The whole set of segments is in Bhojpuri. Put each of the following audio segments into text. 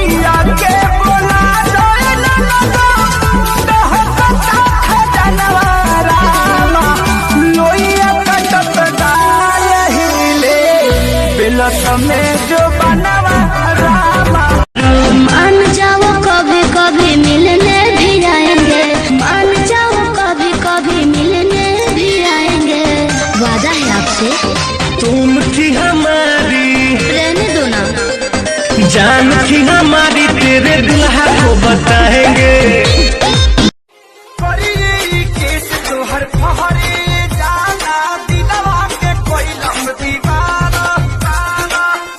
भैया के बोला लोइया कटत डाल हिले बिलस में जो बनवा रामा। मान जाओ कभी कभी मिलने भी आएंगे, मान जाओ कभी कभी मिलने भी आएंगे। वादा है आपसे। तुम थी हमारी, रहने दो ना। जान थी हमारी, तेरे दुल्हा को बताएंगे। केस तो हर पहाड़ी जाना दिलवा के कोई लम दीवाना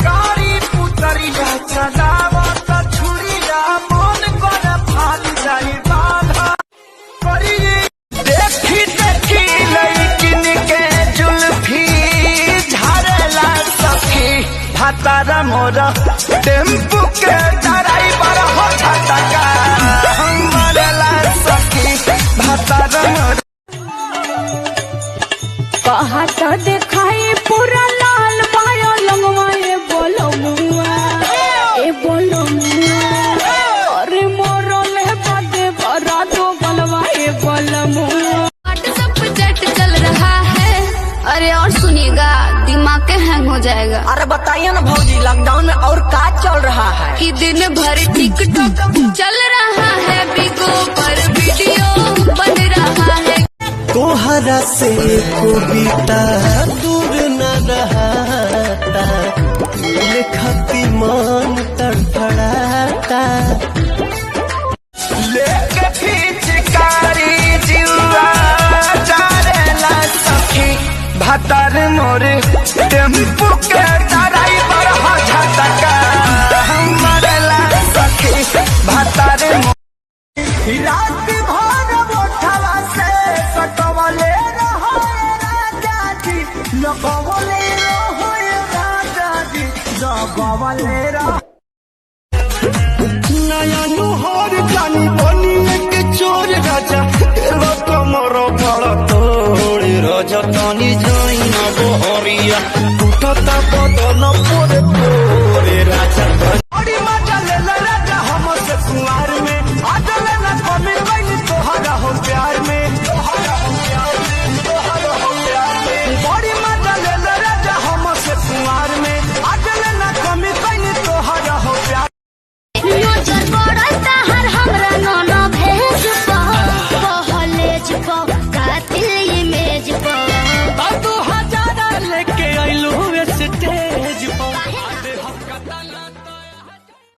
गाड़ी पुतरिया चलावा तो छुरिया मन कर फाल जाई बाधा। देखी देखी लड़किन के जुल्फी झाड़ेला सखी भातारा मोरा टेम्पू के ड्राइवर हो झटका हमरेला सखी भातारा मोरा। कहा तो दिखाई पूरा लाल पाया लंगवा ए बोलो मुआ अरे मोरल है बड़े बड़ा दो बलवा ए बोलो मुआ। सब चट चल रहा है। अरे और सुनिएगा दिमाग के हैंग हो जाएगा। अरे बताइए ना भौजी, लॉकडाउन में और क्या चल रहा है? कि दिन भर टिकटॉक चल रहा है, बिगो पर वीडियो बन रहा है। तोहरा से कविता दूर न रहता, लिखती मन तड़फड़ाता। लेके पिचकारी जीवा जारेला सखी भातार मोरे टेम्पू के ड्राइवर हो झटका हमरेला सखी भातार मोरे। रात भर मोठवा से सटवले रहो राजा जी, लगवले रहो राजा जी, लगवले रहो। नया नुहर जानी बनी के चोर राजा, तेरा कमर बड़ा तोड़े राजा तानी जाई ना बहरिया, उठता बदन पूरे